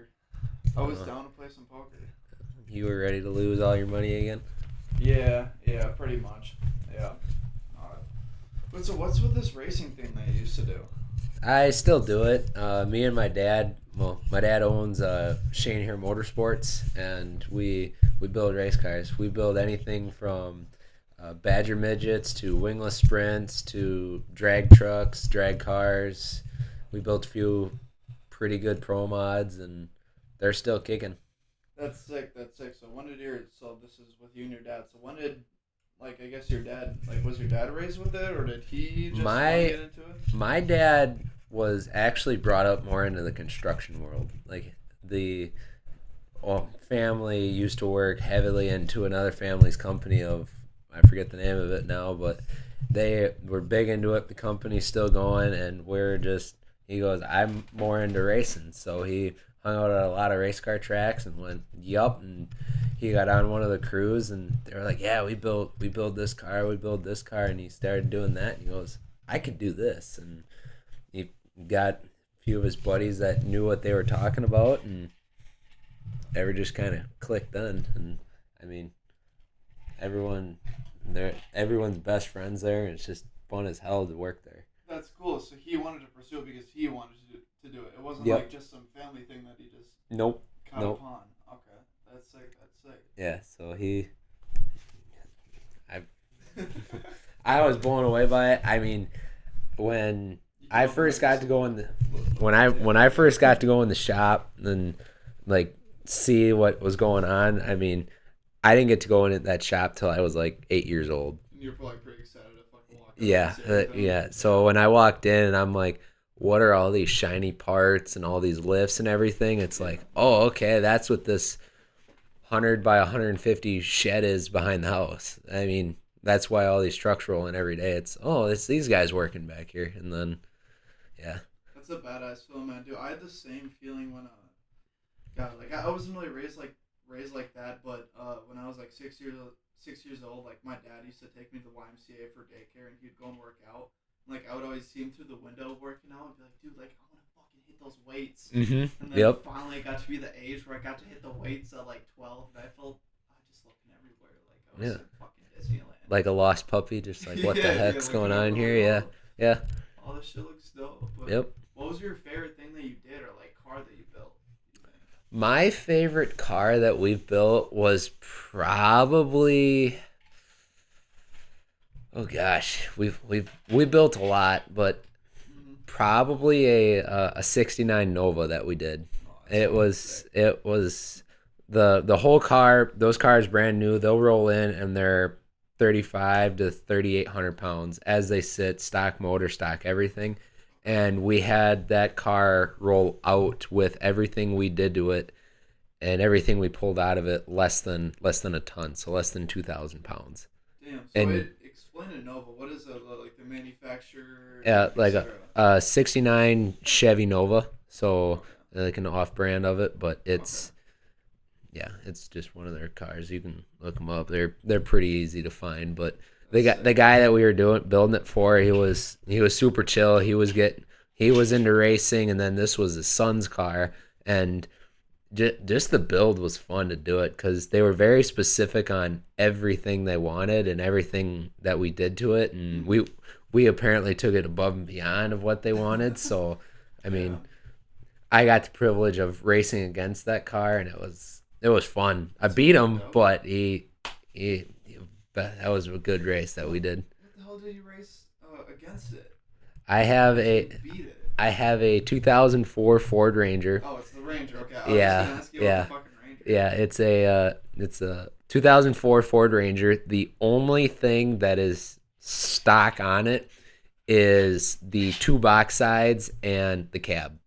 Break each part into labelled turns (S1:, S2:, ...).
S1: poker. I was down to play some poker.
S2: You were ready to lose all your money again?
S1: Yeah, pretty much. Yeah. But so what's with this racing thing that you used to do?
S2: I still do it. Me and my dad. Well, my dad owns Shane here Motorsports, and we build race cars. We build anything from Badger midgets to wingless sprints to drag trucks, drag cars. We built a few pretty good pro mods, and they're still kicking.
S1: That's sick. That's sick. So when did your so this is with you and your dad. So when did I guess your dad was your dad raised with it or did he just want to
S2: My
S1: get into it?
S2: my dad was actually brought up more into the construction world. Like the family used to work heavily into another family's company of I forget the name of it now, but they were big into it. The company's still going, and we're just he goes, I'm more into racing, so he hung out at a lot of race car tracks and went yup, and he got on one of the crews, and they were like, yeah, we build this car, and he started doing that, and he goes, I could do this, and he got a few of his buddies that knew what they were talking about, and just kind of clicked then. And I mean, everyone everyone's best friends there, and it's just fun as hell to work there.
S1: That's cool. So he wanted to pursue it because he wanted to do it. It wasn't
S2: Yep.
S1: like just some family thing that he just
S2: Nope.
S1: caught
S2: Nope.
S1: upon. Okay, that's sick. That's sick.
S2: Yeah. So I I was blown away by it. I mean, when I first got to go in the when I first got to go in the shop and like see what was going on. I mean, I didn't get to go in that shop till I was like 8 years old.
S1: You're probably pretty excited to fucking walk out
S2: Yeah,
S1: and see everything.
S2: yeah. So when I walked in and I'm like, what are all these shiny parts and all these lifts and everything? It's like, oh, okay, that's what this 100 by 150 shed is behind the house. I mean, that's why all these trucks roll in every day. It's these guys working back here. And then, yeah.
S1: That's a badass feeling, man. Dude, I had the same feeling when God, like I wasn't really raised like that, but when I was like 6 years old, like my dad used to take me to the YMCA for daycare, and he'd go and work out. And, like I would always see him through the window working out, and be like, dude, like I want to fucking hit those weights.
S2: Mm-hmm.
S1: And then
S2: Yep.
S1: finally, I got to be the age where I got to hit the weights at like 12, and I felt just looking everywhere, like I was in fucking Disneyland.
S2: Like a lost puppy, just like, what the heck's going on here?
S1: Oh,
S2: Yeah.
S1: all this shit looks dope. But
S2: Yep.
S1: what was your favorite thing that you did, or like car that you built? You think?
S2: My favorite car that we've built was probably oh gosh, we built a lot, but probably a 69 Nova that we did.
S1: Oh,
S2: It was the whole car. Those cars brand new. They'll roll in and they're 35 to 3,800 pounds as they sit, stock motor, stock everything. And we had that car roll out with everything we did to it and everything we pulled out of it less than a ton, so less than 2,000 pounds.
S1: Damn. So
S2: And
S1: explain a Nova. What is it like the manufacturer?
S2: yeah, like
S1: etc.?
S2: a 69 Chevy Nova, so like an off brand of it, but it's it's just one of their cars. You can look them up. They're pretty easy to find, but the guy that we were building it for, he was super chill. He was into racing, and then this was his son's car, and just the build was fun to do it because they were very specific on everything they wanted and everything that we did to it, and we apparently took it above and beyond of what they wanted. So, I mean, I got the privilege of racing against that car, and it was fun. I beat him, but that was a good race that we did.
S1: What the hell did you race against it?
S2: I have
S1: You beat it.
S2: I have a 2004 Ford Ranger.
S1: Oh, it's the Ranger. Okay. I was
S2: Yeah,
S1: gonna ask you
S2: yeah.
S1: about the fucking Ranger.
S2: Yeah, it's a 2004 Ford Ranger. The only thing that is stock on it is the two box sides and the cab.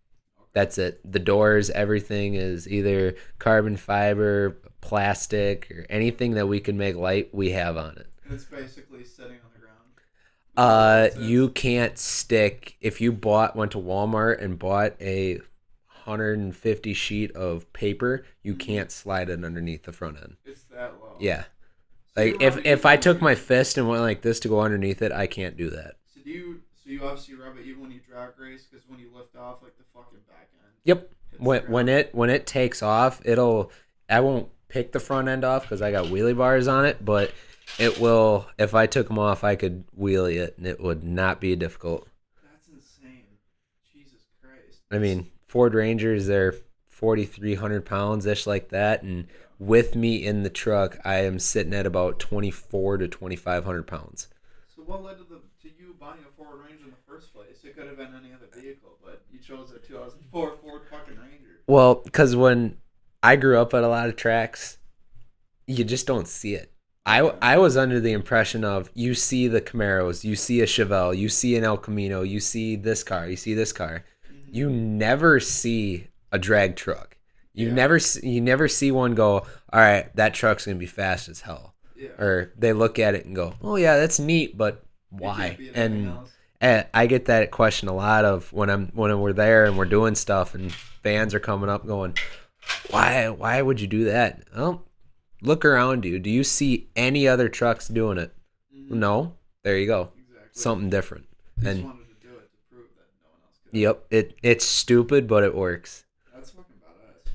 S2: That's it. The doors, everything is either carbon fiber, plastic, or anything that we can make light, we have on it.
S1: And it's basically sitting on the ground.
S2: You can't stick if you went to Walmart and bought a 150 sheet of paper, you can't slide it underneath the front end.
S1: It's that low.
S2: Yeah.
S1: So
S2: Like
S1: you rub it
S2: if I
S1: even
S2: took
S1: when
S2: my
S1: you-
S2: fist and went like this to go underneath it, I can't do that.
S1: So you obviously rub it even when you drag race because when you lift off like the fucking back end.
S2: Yep.
S1: Hits
S2: when it takes off, I won't pick the front end off because I got wheelie bars on it, but it will. If I took them off, I could wheelie it, and it would not be difficult.
S1: That's insane. Jesus Christ.
S2: I mean, Ford Rangers, they're 4,300 pounds ish like that, and with me in the truck, I am sitting at about 24 to 2,500 pounds.
S1: So what led to you buying a Ford Ranger in the first place? It could have been any other vehicle, but you chose a 2004 Ford fucking Ranger.
S2: Well, because when I grew up at a lot of tracks, you just don't see it. I was under the impression of you see the Camaros, you see a Chevelle, you see an El Camino, you see this car, you see this car. Mm-hmm. You never see a drag truck. You never see one go, all right, that truck's gonna be fast as hell. Yeah. Or they look at it and go, oh yeah, that's neat, but why? And I get that question a lot of when we're there and we're doing stuff and fans are coming up going, why would you do that? Well, look around you. Do you see any other trucks doing it? Mm-hmm. No. There you go. Exactly. Something different. You just wanted to do it to prove that no one else could. Yep. It's stupid, but it works.
S1: That's fucking badass.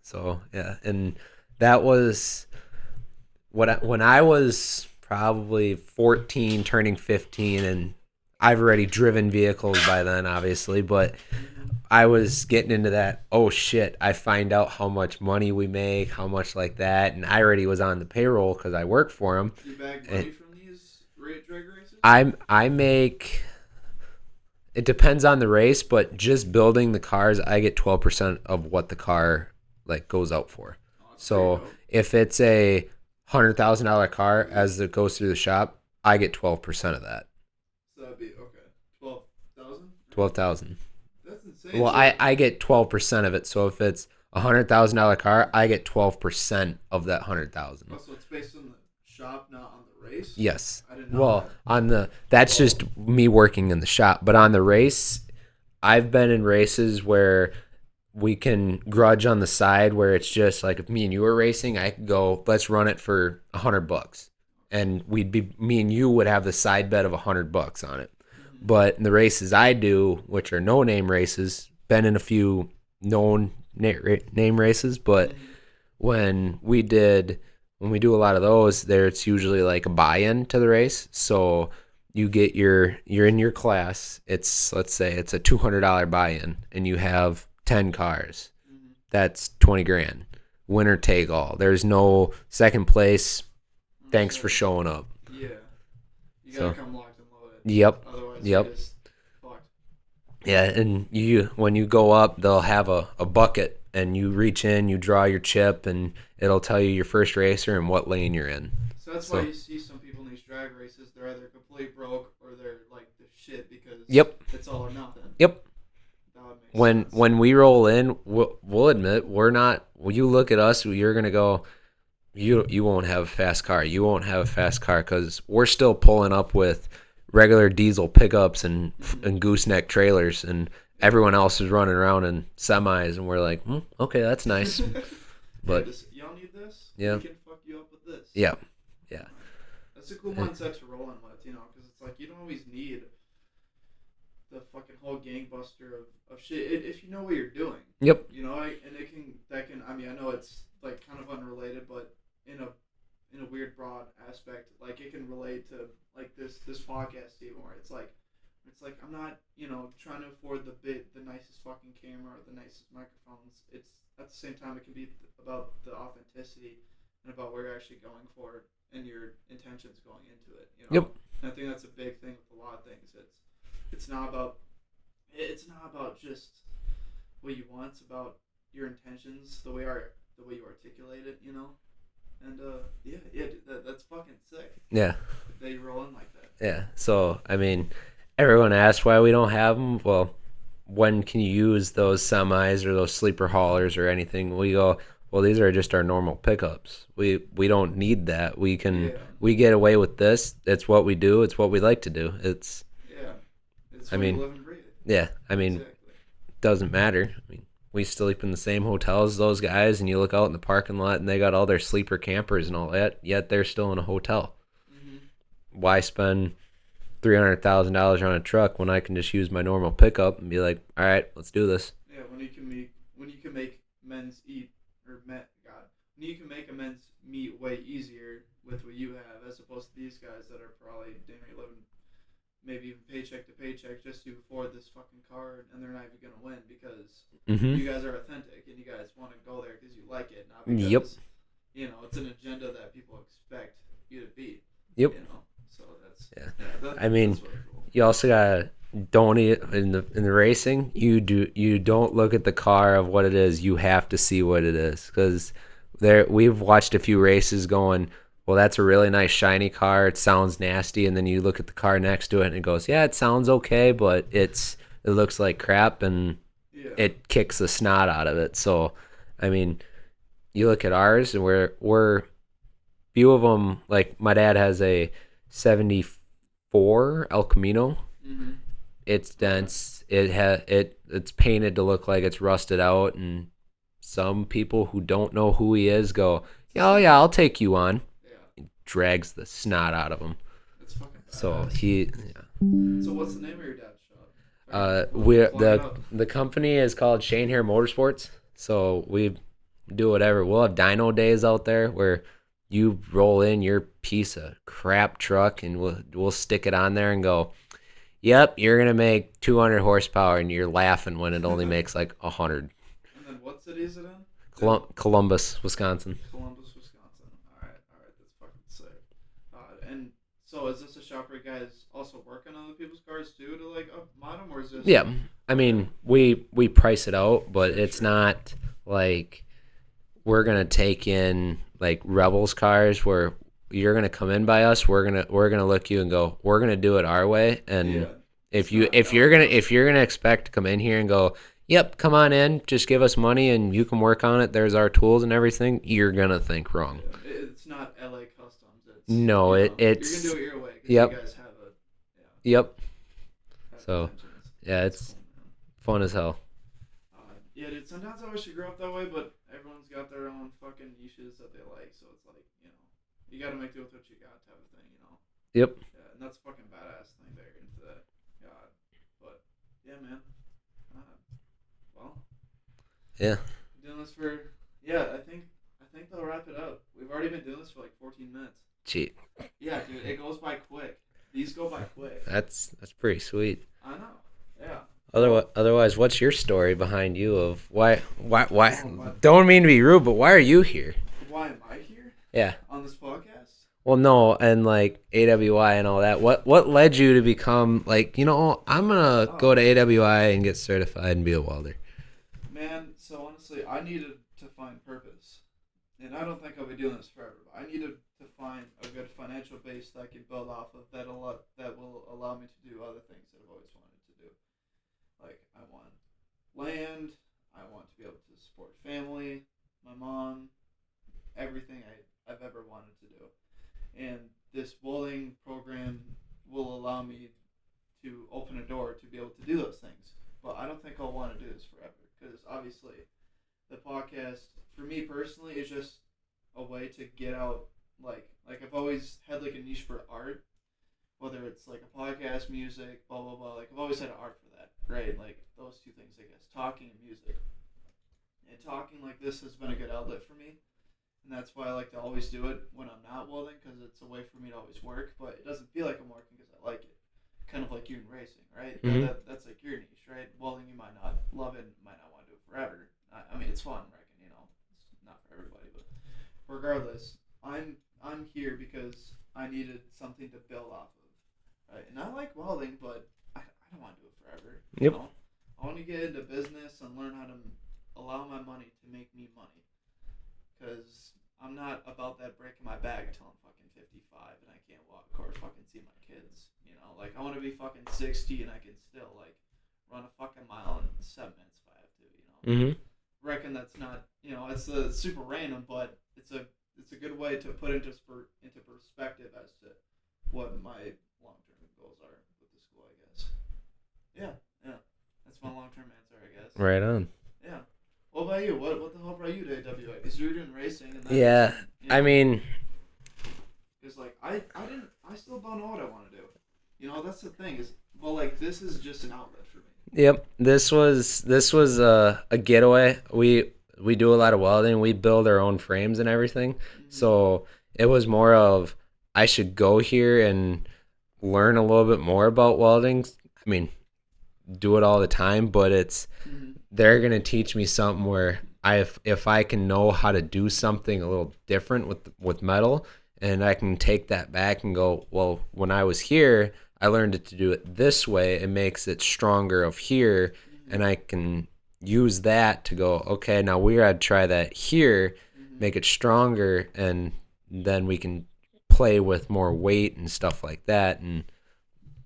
S2: So yeah, and that was when I was probably 14, turning 15, and I've already driven vehicles by then, obviously, but I was getting into that, oh shit, I find out how much money we make, how much like that, and I already was on the payroll because I work for them.
S1: Do you bag money from these drag races?
S2: I make, it depends on the race, but just building the cars, I get 12% of what the car like goes out for. Oh, so if it's a $100,000 car as it goes through the shop, I get 12% of that.
S1: So that'd be, okay, 12,000?
S2: 12,000.
S1: That's insane.
S2: Well, I get 12% of it. So if it's a $100,000 car, I get 12% of that 100,000.
S1: Oh, so it's based on the shop, not on the race?
S2: Yes.
S1: I didn't know that.
S2: That's just me working in the shop. But on the race, I've been in races where we can grudge on the side where it's just like if me and you were racing, I could go, let's run it for $100. And me and you would have the side bet of $100 on it. But in the races I do, which are no-name races, been in a few known name races, but when we do a lot of those, it's usually like a buy-in to the race. So you're in your class. Let's say it's a $200 buy-in, and you have 10 cars. That's $20,000. Winner take all. There's no second place. Thanks for showing up.
S1: Yeah, you gotta come locked and loaded.
S2: Yep.
S1: Otherwise,
S2: yep.
S1: You're just fucked.
S2: Yeah, and when you go up, they'll have a bucket, and you reach in, you draw your chip, and it'll tell you your first racer and what lane you're in.
S1: So that's why you see some people in these drag races. They're either completely broke or they're like the shit because it's all or nothing.
S2: Yep. When we roll in, we'll admit we're not. When you look at us, you're gonna go, you won't have a fast car. You won't have a fast car because we're still pulling up with regular diesel pickups and gooseneck trailers, and everyone else is running around in semis, and we're like, okay, that's nice. But
S1: y'all need this.
S2: Yeah.
S1: We can fuck you up with this.
S2: Yeah.
S1: That's a cool mindset to roll in with, because it's like you don't always need the fucking whole gangbuster of shit if you know what you're doing.
S2: Yep.
S1: And I mean, I know it's like kind of unrelated, but in a weird broad aspect, like it can relate to like this podcast even where it's like I'm not trying to afford the nicest fucking camera or the nicest microphones. It's at the same time it can be about the authenticity and about where you're actually going for and your intentions going into it.
S2: Yep.
S1: And I think that's a big thing with a lot of things. It's not about just what you want. It's about your intentions, the way you articulate it, And that's fucking sick.
S2: Yeah.
S1: That you roll in like that.
S2: Yeah. So I mean, everyone asks why we don't have them. Well, when can you use those semis or those sleeper haulers or anything? We go, well, these are just our normal pickups. We don't need that. We get away with this. It's what we do. It's what we like to do. It's
S1: I mean, live and breathe.
S2: Yeah. I mean,
S1: exactly.
S2: It doesn't matter. I mean, we sleep in the same hotels as those guys, and you look out in the parking lot, and they got all their sleeper campers and all that, yet they're still in a hotel. Mm-hmm. Why spend $300,000 on a truck when I can just use my normal pickup and be like, all right, let's do this?
S1: Yeah, when when you can make men's eat or men God when you can make a men's meat way easier with what you have as opposed to these guys that are probably damn near living maybe even paycheck to paycheck just to afford this fucking card, and they're not even gonna win because
S2: Mm-hmm.
S1: you guys are authentic and you guys want to go there because you like it, not
S2: Yep.
S1: because it's an agenda that people expect you to be.
S2: Yep.
S1: So that's
S2: Yeah.
S1: that,
S2: I mean,
S1: that's really cool.
S2: you also gotta don't eat in the racing. You don't look at the car of what it is. You have to see what it is because we've watched a few races going. Well, that's a really nice shiny car. It sounds nasty, and then you look at the car next to it, and it goes, "Yeah, it sounds okay, but it looks like crap, and
S1: Yeah.
S2: it kicks the snot out of it." So, I mean, you look at ours, and we're few of them. Like my dad has a '74 El Camino.
S1: Mm-hmm.
S2: It's dense. It's painted to look like it's rusted out, and some people who don't know who he is go, "Oh yeah, I'll take you on."
S1: Yeah.
S2: He drags the snot out of him.
S1: It's fucking badass.
S2: So yeah.
S1: So what's the name of your dad's shop?
S2: The company is called Shane Hair Motorsports. So we do whatever. We'll have dyno days out there where you roll in your piece of crap truck and we'll stick it on there and go, "Yep, you're gonna make 200 horsepower," and you're laughing when it only makes like 100.
S1: And then what city is it in?
S2: Columbus, Wisconsin.
S1: Columbus, Wisconsin. All right, that's fucking sick. And so is this a shop where you guys also work on other people's cars too to like mod them, or is this?
S2: Yeah, I mean we price it out, but it's not like we're gonna take in like Rebels cars where you're gonna come in by us. We're gonna look you and go, we're gonna do it our way. And
S1: Yeah.
S2: if you're gonna expect to come in here and go, "Yep, come on in, just give us money and you can work on it. There's our tools and everything," you're gonna think wrong.
S1: Yeah. It's not LA Customs. It's
S2: No, it's
S1: you're gonna do it your way because
S2: yep.
S1: you guys have a
S2: Yep.
S1: have
S2: So
S1: intentions.
S2: yeah,
S1: That's
S2: it's
S1: cool, man.
S2: fun as hell.
S1: Yeah, dude. Sometimes I wish you grew up that way, but everyone's got their own fucking niches that they like. So it's like you got to make do with what you got, type of thing.
S2: Yep.
S1: Yeah, and that's a fucking badass thing that you're into that. God, but yeah, man. Well,
S2: Yeah.
S1: doing this for I think they'll wrap it up. We've already been doing this for like 14 minutes.
S2: Cheat.
S1: Yeah, dude, it goes by quick. These go by quick.
S2: That's pretty sweet.
S1: I know. Yeah.
S2: Otherwise, what's your story behind you of why? Don't mean to be rude, but why are you here?
S1: Why am I here?
S2: Yeah.
S1: On this podcast?
S2: Well, no, and like AWI and all that. What led you to become like I'm gonna go to AWI and get certified and be a welder?
S1: Man, so honestly, I needed to find purpose, and I don't think I'll be doing this forever. But I needed to find a good financial base that I could build off of that will allow me to do other things that I've always wanted to do. Like I want land, I want to be able to support family, my mom, everything I've ever wanted to do. And this welding program will allow me to open a door to be able to do those things. But I don't think I'll want to do this forever because obviously the podcast, for me personally, is just a way to get out. Like I've always had like a niche for art, whether it's like a podcast, music, blah blah blah. Like I've always had an art for that, right? Like those two things, I guess, talking and music. And talking like this has been a good outlet for me, and that's why I like to always do it when I'm not welding because it's a way for me to always work. But it doesn't feel like I'm working because I like it. Kind of like you in racing, right?
S2: Mm-hmm.
S1: That's like your niche, right? Welding, you might not love it, might not want to do it forever. I mean, it's fun, reckon, it's not for everybody, but regardless, I'm here because I needed something to build off of, right? And I like welding, but I don't want to do it forever.
S2: Yep.
S1: I want to get into business and learn how to allow my money to make me money, because I'm not about that breaking my back until I'm fucking 55 and I can't walk or fucking see my kids. Like I want to be fucking 60 and I can still like run a fucking mile in 7 minutes if I have to.
S2: Mm-hmm.
S1: Reckon that's not it's super random, but it's a good way to put into perspective as to what my long term goals are with the school, I guess. Yeah, that's my long term answer, I guess.
S2: Right on.
S1: Yeah. What about you? What the hell brought you to AWA? Because you were doing racing and
S2: yeah, I mean,
S1: because like I still don't know what I want to do. That's the thing is, well, like this is just an outlet for me.
S2: Yep. This was a getaway. We do a lot of welding. We build our own frames and everything.
S1: Mm-hmm.
S2: So it was more of I should go here and learn a little bit more about welding. I mean, do it all the time, but it's
S1: Mm-hmm.
S2: they're gonna teach me something where if I can know how to do something a little different with metal, and I can take that back and go, well, when I was here, I learned it to do it this way. It makes it stronger of here,
S1: Mm-hmm.
S2: and I can use that to go, okay, now we gotta try that here,
S1: Mm-hmm.
S2: make it stronger, and then we can play with more weight and stuff like that, and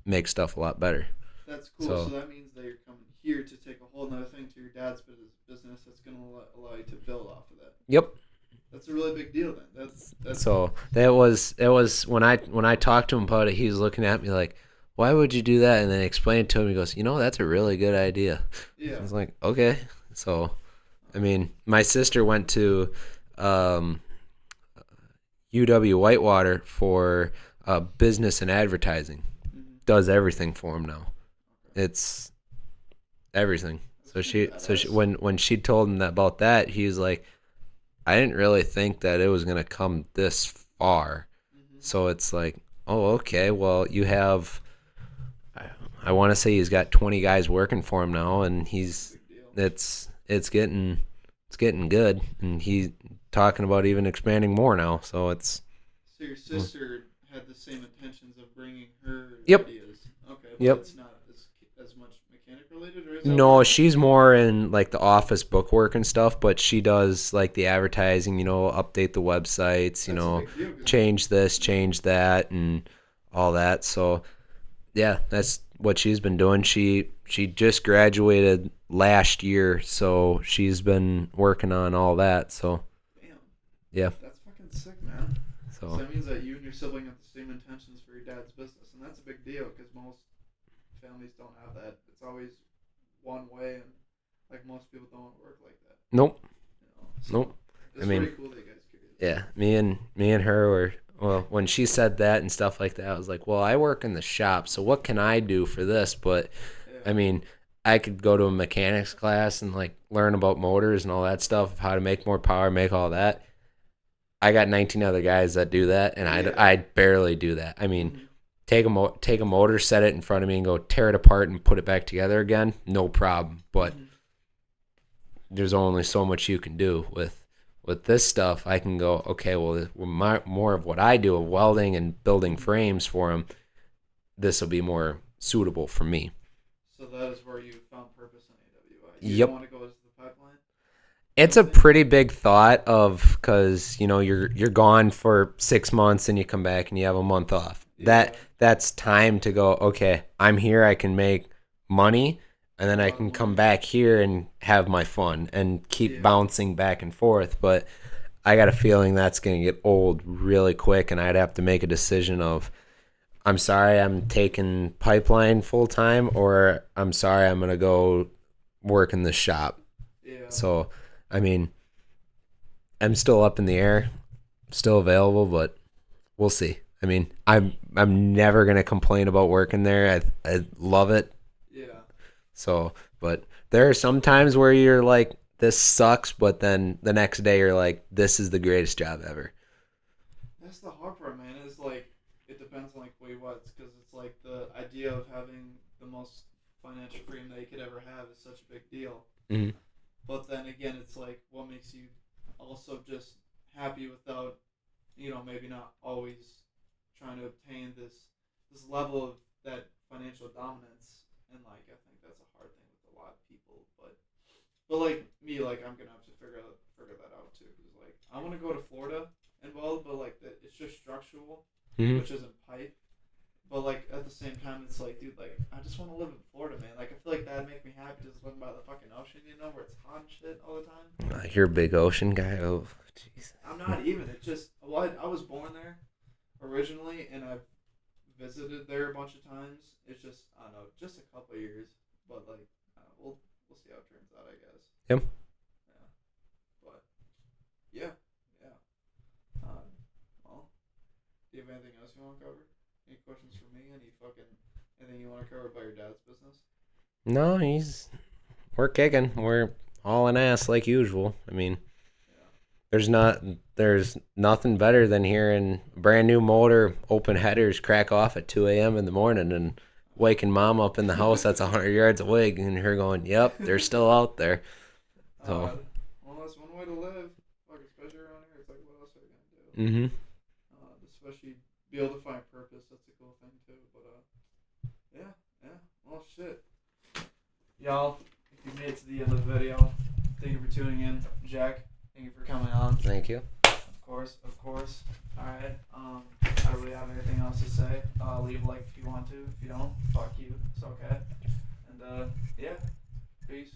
S2: make stuff a lot better.
S1: That's cool. So
S2: So,
S1: that means that you're coming here to take a whole nother thing to your dad's business that's going to allow you to build off of that.
S2: yep.
S1: That's a really big deal then. That's
S2: So that was when I talked to him about it, he was looking at me like, "Why would you do that?" And then I explained it to him. He goes, That's a really good idea." I
S1: yeah.
S2: was like, "Okay." So I mean, my sister went to um, UW Whitewater for business and advertising.
S1: Mm-hmm.
S2: Does everything for him now.
S1: Okay.
S2: It's everything.
S1: That's
S2: So
S1: pretty
S2: she
S1: badass.
S2: when she told him that about that, he was like, "I didn't really think that it was gonna come this far."
S1: Mm-hmm.
S2: So it's like, oh, okay. Well, you have. I want to say he's got 20 guys working for him now, and
S1: That's a
S2: he's
S1: big deal.
S2: it's getting good, and he's talking about even expanding more now. So it's
S1: So your sister had the same intentions of bringing her
S2: yep,
S1: ideas. Okay, but
S2: yep.
S1: it's not as much mechanic related, or is that where
S2: No,
S1: you're going?
S2: she's more in like the office bookwork and stuff, but she does like the advertising. Update the websites.
S1: That's a big deal because
S2: Change this, change that, and all that. So yeah, that's what she's been doing. She just graduated last year, so she's been working on all that. So
S1: damn,
S2: yeah,
S1: that's fucking sick, man. So
S2: so
S1: that means that you and your sibling have the same intentions for your dad's business, and that's a big deal because most families don't have that. It's always one way, and like most people don't work like that.
S2: nope,
S1: You know, so
S2: nope. I
S1: it's
S2: mean,
S1: pretty cool that you guys carry the
S2: yeah,
S1: same.
S2: me and her were well when she said that and stuff like that. I was like, well, I work in the shop, so what can I do for this? But I
S1: Yeah.
S2: mean, I could go to a mechanics class and like learn about motors and all that stuff, how to make more power, make all that. I got 19 other guys that do that, and
S1: Yeah.
S2: I barely do that. I mean,
S1: Mm-hmm.
S2: take a motor, set it in front of me, and go tear it apart and put it back together again. No problem. But
S1: Mm-hmm.
S2: there's only so much you can do with this stuff. I can go, okay, well, more of what I do of welding and building
S1: Mm-hmm.
S2: frames for them. This will be more suitable for me.
S1: So that is where you found purpose in AWI. You didn't
S2: Yep.
S1: want to go as the pipeline
S2: It's
S1: type
S2: a
S1: thing.
S2: pretty big thought of because you're gone for 6 months and you come back and you have a month off.
S1: Yeah.
S2: That's time to go. Okay, I'm here. I can make money, and
S1: A
S2: then I
S1: lot of
S2: can come
S1: money.
S2: back here and have my fun and keep
S1: Yeah.
S2: bouncing back and forth. But I got a feeling that's gonna get old really quick, and I'd have to make a decision of I'm sorry I'm taking pipeline full time, or I'm sorry I'm gonna go work in the shop.
S1: Yeah.
S2: So, I mean, I'm still up in the air, still available, but we'll see. I mean, I'm never gonna complain about working there. I love it.
S1: Yeah.
S2: So, but there are some times where you're like, this sucks, but then the next day you're like, this is the greatest job ever.
S1: That's the hard part, man. Is like it depends on like what you want, because it's like the idea of having the most financial freedom that you could ever have is such a big deal.
S2: Mm-hmm.
S1: But then again, it's like what makes you also just happy without, maybe not always trying to obtain this level of that financial dominance. And like I think that's a hard thing with a lot of people. But like me, like I'm gonna have to figure that out too, because like I want to go to Florida and weld, but like it's just structural,
S2: Mm-hmm.
S1: which isn't pipe. But like at the same time, it's like, dude, like I just want to live in Florida, man. Like I feel like that'd make me happy just living by the fucking ocean, where it's hot and shit all the time.
S2: You're a big ocean guy. Oh, jeez.
S1: I'm not even. It's just I was born there originally, and I've visited there a bunch of times. It's just I don't know, just a couple of years, but like we'll see how it turns out, I guess.
S2: Yep.
S1: Yeah, but yeah, yeah. Um, well, do you have anything else you want to cover? Any questions for me? Anything you want to cover about your dad's business?
S2: No, we're kicking. We're all an ass like usual. I mean,
S1: Yeah.
S2: there's not there's nothing better than hearing a brand new motor open headers crack off at 2 a.m. in the morning and waking mom up in the house that's 100 yards away and her going, "Yep, they're still out there." So,
S1: Well, that's one way to live. Like, especially around here, it's like, what else are you gonna do?
S2: mhm.
S1: Especially be able to find purpose. That's a cool thing too. But yeah, yeah. Well, shit. Y'all, if you made it to the end of the video, thank you for tuning in. Jack, thank you for coming on.
S2: Thank you.
S1: Of course, of course. Alright, I don't really have anything else to say. Leave a like if you want to. If you don't, fuck you. It's okay. And, yeah. Peace.